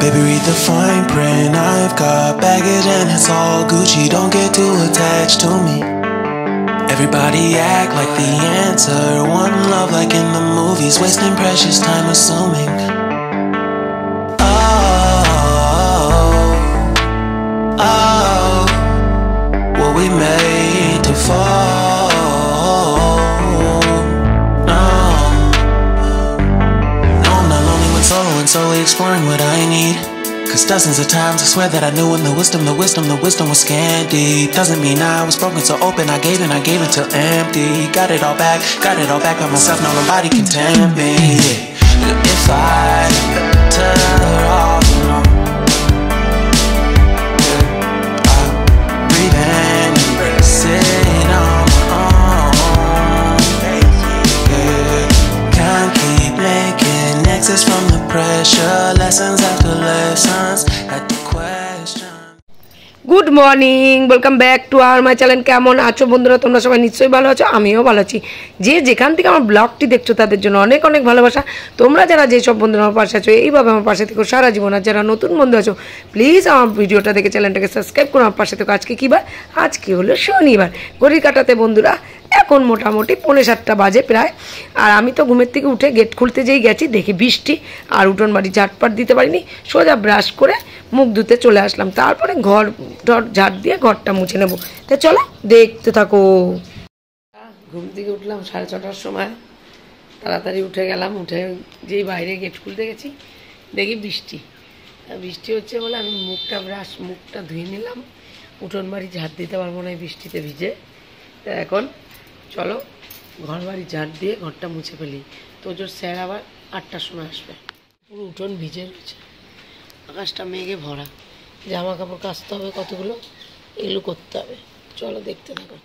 Baby, read the fine print. I've got baggage and it's all Gucci. Don't get too attached to me. Everybody act like the answer. One love like in the movies. Wasting precious time assuming. What we made to fall. No, I'm not lonely when solo and solely exploring what I need. Cause dozens of times I swear that I knew when the wisdom was scanty. Doesn't mean I was broken so open. I gave it till empty. Got it all back by myself. Now nobody can tempt me. If I turn off, sit on my own. Can't keep making exits from the pressure. Lessons after lessons at the question. Good morning, welcome back to our my channel. কেমন আছো বন্ধুরা? তোমরা সবাই নিশ্চয়ই ভালো আছো, আমিও ভালো আছি। যে যেখান থেকে আমার ব্লগটি দেখছো তাদের জন্য অনেক অনেক ভালোবাসা। তোমরা যারা যেসব বন্ধুরা আমার পাশে আছো এইভাবে আমার পাশে থেকো সারা জীবন। আর যারা নতুন বন্ধু আছো প্লিজ আমার ভিডিওটা দেখে চ্যানেলটাকে সাবস্ক্রাইব করো, আমার পাশে থেকো। আজকে কী বার? আজকে হলো শনিবার। ঘড়ির কাঁটাতে বন্ধুরা এখন মোটামুটি 6:45 বাজে প্রায়। আর আমি তো ঘুমের থেকে উঠে গেট খুলতে যেই গেছি দেখি বৃষ্টি, আর উঠোন বাড়ি ঝাটপাট দিতে পারিনি, সোজা ব্রাশ করে মুখ ধুতে চলে আসলাম। তারপরে ঘর ঝাড় দিয়ে ঘরটা মুছে নেবো। তো চলো দেখতে থাকো। ঘুম থেকে উঠলাম 6:30টার সময়, তাড়াতাড়ি উঠে গেলাম। উঠে যেই বাইরে গেট খুলতে গেছি দেখি বৃষ্টি। বৃষ্টি হচ্ছে বলে আমি মুখটা ধুয়ে নিলাম। উঠোন বাড়ি ঝাড় দিতে পারবো না বৃষ্টিতে ভিজে। তা এখন চলো ঘর বাড়ি ঝাড় দিয়ে ঘরটা মুছে ফেলি। তোজোর স্যার আবার 8টার সময় আসবে। পুরো উঠোন ভিজে রয়েছে, আকাশটা মেঘে ভরা। জামা কাপড় কাচতে হবে কতগুলো, এগুলো করতে হবে। চলো দেখতে থাকো।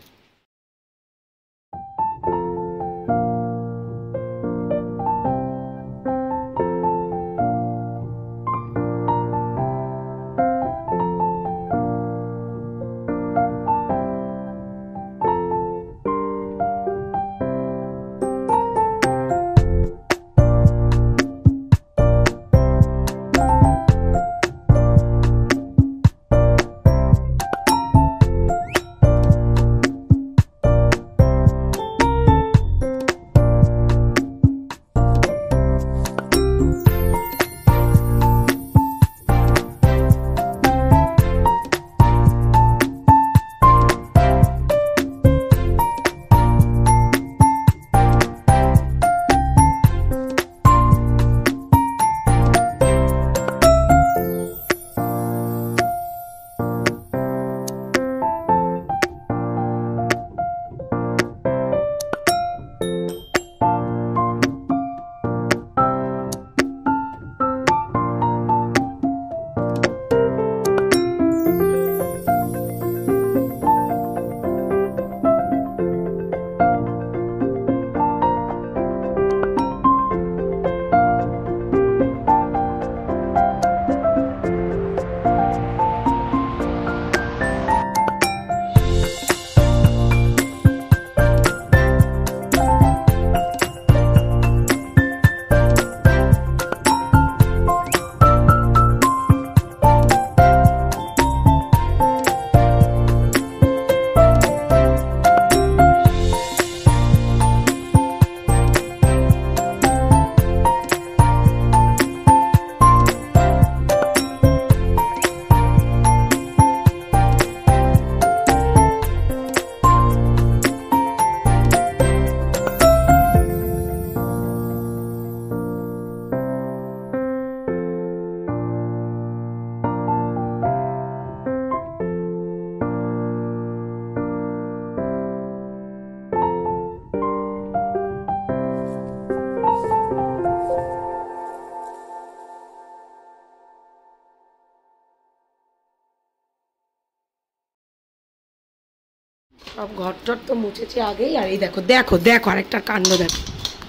সব ঘর টর তো মুছেছি আগেই। আর এই দেখো দেখো দেখো আরেকটা কাণ্ড দেখো,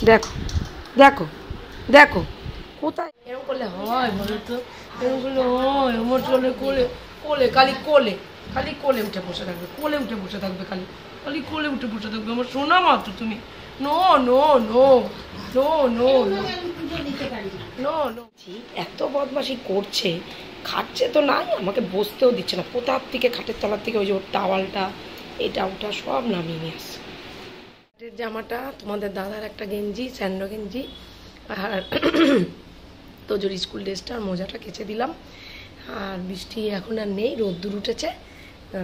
দেখো দেখো দেখো কোথায় এরকম করলে হয় বলো তো? এরকম করলে হয়? আমার চলে কোলে কোলে খালি কোলে খালি কোলে উঠে বসে থাকবে, কোলে উঠে বসে থাকবে, খালি খালি কোলে উঠে বসে থাকবে। আমার সোনা মা তো তুমি, no no no no no no no এত বদমাশি করছে, খাচ্ছে তো নাই, আমাকে বসতেও দিচ্ছে না। কোথার থেকে খাটের তলার থেকে ওই যে ওর টাওয়ালটা এটা ওটা সব নামিয়ে নিয়ে আসছে। জামাটা তোমাদের দাদার একটা গেঞ্জি, স্যান্ডো গেঞ্জি, আর তোজোর স্কুল ড্রেসটা আর মোজাটা কেচে দিলাম। আর বৃষ্টি এখন আর নেই, রোদ্দুর উঠেছে।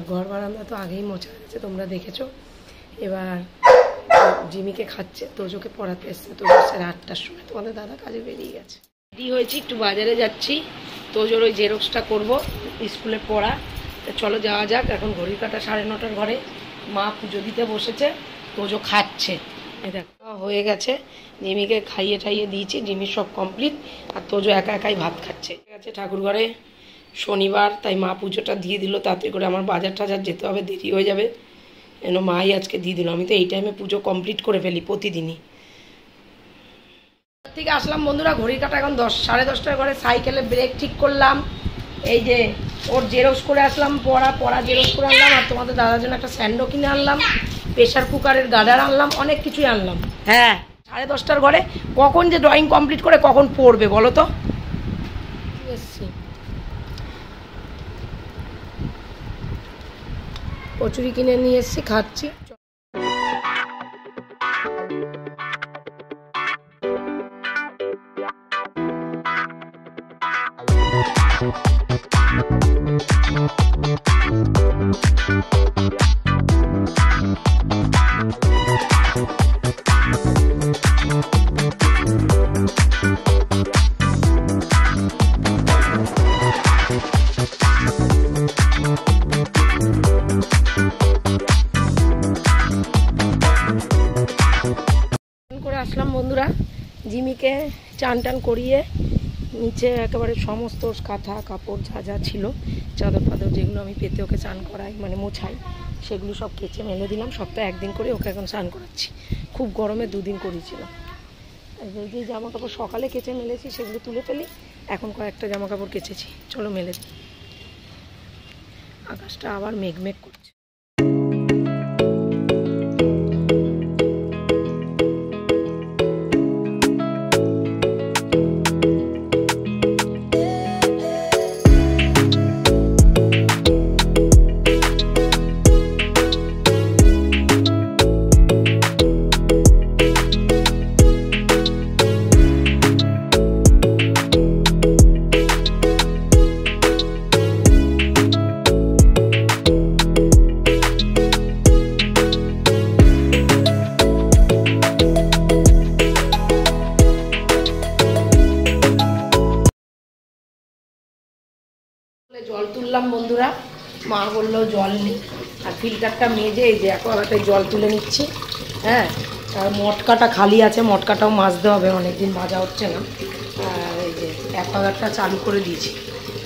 ঘর বারান্দা তো আগেই মোছা গেছে, তোমরা দেখেছো। এবার জিমিকে খাচ্ছে, তোজোকে পড়াতে এসছে। তোজো 8টার সময় তোমাদের দাদা কাজে বেরিয়ে গেছে। রেডি হয়েছি, একটু বাজারে যাচ্ছি, তোজোর ওই জেরক্সটা করবো স্কুলে পড়া। চলো যাওয়া যাক। এখন ঘড়ির কাঁটা 9:30 ঘরে। মা পুজো দিতে বসেছে, তোজো খাচ্ছে। এই দেখো হয়ে গেছে, জিমিকে খাইয়ে ঠাইয়ে দিয়েছি, জিমির সব কমপ্লিট। আর তোজো একা একাই ভাত খাচ্ছে। ঠিক আছে, ঠাকুর ঘরে শনিবার, তাই মা পুজোটা দিয়ে দিল তাড়াতাড়ি করে। আমার বাজার টাজার যেতে হবে, দেরি হয়ে যাবে, এন মাই আজকে দিয়ে দিল। আমি তো এই টাইমে পুজো কমপ্লিট করে ফেলি প্রতিদিনই। থেকে আসলাম বন্ধুরা, ঘড়ির কাঁটা এখন 10, 10:30 ঘরে। সাইকেলে ব্রেক ঠিক করলাম, এই যে ওর জেরক্স করে আসলাম, পড়া জেরক্স করে আনলাম। আর তোমাদের দাদার জন্য একটা স্যান্ডো কিনে আনলাম, প্রেশার কুকারের গার্ডার আনলাম, অনেক কিছুই আনলাম। হ্যাঁ, 10:30 ঘরে। কখন যে ড্রয়িং কমপ্লিট করে কখন পড়বে বলো তো? কচুরি কিনে নিয়ে এসেছি, খাচ্ছি। করে আসলাম বন্ধুরা, জিমিকে চান টান করিয়ে নিচে একেবারে সমস্ত কাঁথা কাপড় যা যা ছিল, চাদর ফাদর যেগুলো আমি পেতে ওকে চান করাই, মানে মোছাই, সেগুলো সব কেচে মেলে দিলাম। সপ্তাহে একদিন করে ওকে এখন চান করাচ্ছি। খুব গরমে 2 দিন করিয়েছিলাম। যে জামা কাপড় সকালে কেচে মেলেছি সেগুলো তুলে ফেলি, এখন কয়েকটা জামা কাপড় কেচেছি, চলো মেলে দিই। আকাশটা আবার মেঘমেঘ করছে। জল তুললাম বন্ধুরা, মা বললো জল নেই, আর ফিল্টারটা মেজে এই যে একবারটাই জল তুলে নিচ্ছি। হ্যাঁ, আর মটকাটা খালি আছে, মটকাটাও মাজতে হবে, অনেকদিন মাজা হচ্ছে না। আর এই যে একবারটা চালু করে দিয়েছি।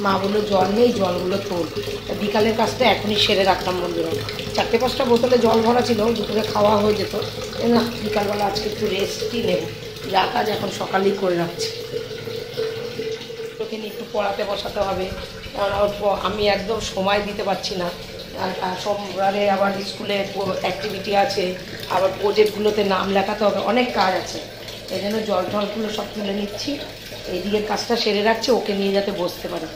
মা বললো জল নেই, জলগুলো তোল। বিকালের কাজটা এখনই সেরে রাখলাম বন্ধুরা। 4-5টা বোতলে জল ভরা ছিল, দুপুরে খাওয়া হয়ে যেত না। বিকালবেলা আজকে একটু রেস্টই নেব, যা কাজ এখন সকালেই করে রাখছি। ওকে নিয়ে একটু পড়াতে বসাতে হবে, কারণ আমি একদম সময় দিতে পারছি না। আর সোমবারে আবার স্কুলে অ্যাক্টিভিটি আছে, আবার প্রজেক্টগুলোতে নাম লেখাতে হবে, অনেক কাজ আছে। এই জন্য জল টলগুলো সব তুলে নিচ্ছি, এইদিকের কাজটা সেরে রাখছি, ওকে নিয়ে যাতে বসতে পারে।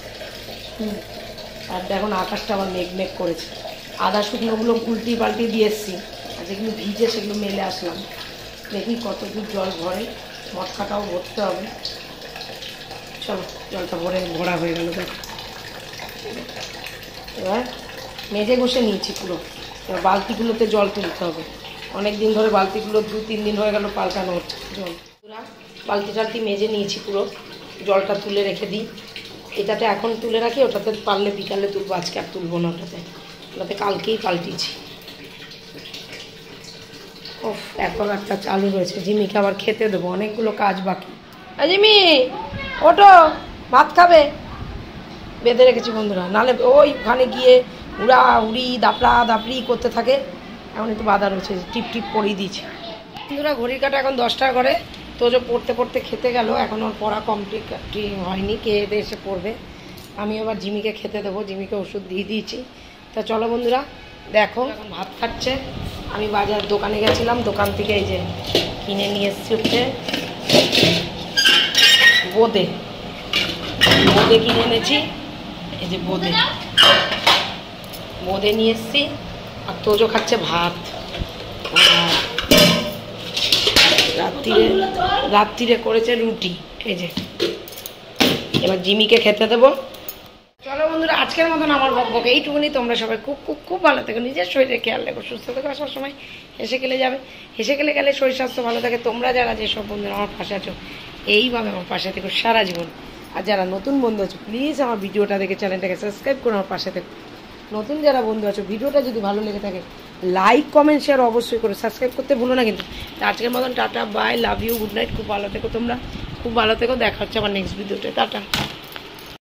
আর দেখুন আকাশটা আবার মেঘমেঘ করেছে। আদা শুকনোগুলো উল্টি পাল্টি দিয়ে এসছি, আর যেগুলো ভিজে সেগুলো মেলে আসলাম। দেখি কত দূর জল ভরে, মটকাটাও ভরতে হবে। চলো, জলটা ভরা হয়ে গেল। দেখো এবার মেজে বসে নিয়েছি পুরো। এবার বালতিগুলোতে জল তুলতে হবে, অনেক দিন ধরে বালতিগুলো 2-3 দিন হয়ে গেল পাল্টানো হচ্ছে জল। বালতি টালতি মেজে নিয়েছি পুরো, জলটা তুলে রেখে দিই। এটাতে এখন তুলে রাখি, ওটাতে পারলে বিকালে তুলবো, আজকে আর তুলবো না। ওটাতে কালকেই পাল্টিয়েছি। ওফ, একবারটা চালু রয়েছে। জিমিকে আবার খেতে দেবো, অনেকগুলো কাজ বাকি। জিমি ওটো, ভাত খাবে, বেঁধে রেখেছি বন্ধুরা, নাহলে ওইখানে গিয়ে উড়ি দাপড়ি করতে থাকে। এখন একটু বাধা রয়েছে, টিপ টিপ পরিয়ে দিয়েছি বন্ধুরা। ঘড়ির কাটা এখন 10টার ঘরে। তোজো পড়তে পড়তে খেতে গেল, এখন ওর পড়া কমপ্লিট হয়নি, কে এসে পড়বে। আমি আবার জিমিকে খেতে দেবো, জিমিকে ওষুধ দিয়ে দিয়েছি। তা চলো বন্ধুরা, দেখো এখন ভাত খাচ্ছে। আমি বাজার দোকানে গেছিলাম, দোকান থেকে এই যে কিনে নিয়ে এসেছি হচ্ছে বোঁদে কিনে এনেছি। এই যে বোঁদে নিয়ে এসেছি। আর তোজো খাচ্ছে ভাত। রাত্রিরে করেছে রুটি। এই যে এবার জিমিকে খেতে দেবো। চলো বন্ধুরা, আজকের মতন আমার বকবক এইটুকুনি। তোমরা সবাই খুব খুব খুব ভালো থেকো, নিজের শরীরে খেয়াল রেখো, সুস্থ থেকো। সবসময় হেসে খেলে যাবে, হেসে গেলে শরীর স্বাস্থ্য ভালো থাকে। তোমরা যারা যেসব বন্ধুরা আমার পাশে আছো এইভাবে আমার পাশে থেকো সারা জীবন। আর যারা নতুন বন্ধু আছো প্লিজ আমার ভিডিওটা দেখে চ্যানেলটাকে সাবস্ক্রাইব করে আমার পাশে থেকো। নতুন যারা বন্ধু আছো ভিডিওটা যদি ভালো লেগে থাকে লাইক কমেন্ট শেয়ার অবশ্যই করো, সাবস্ক্রাইব করতে ভুলো না কিন্তু। আজকের মতন tata, bye, love you, good night. খুব ভালো থেকো তোমরা, খুব ভালো থেকো। দেখা হচ্ছে আমার নেক্সট ভিডিওতে। টাটা।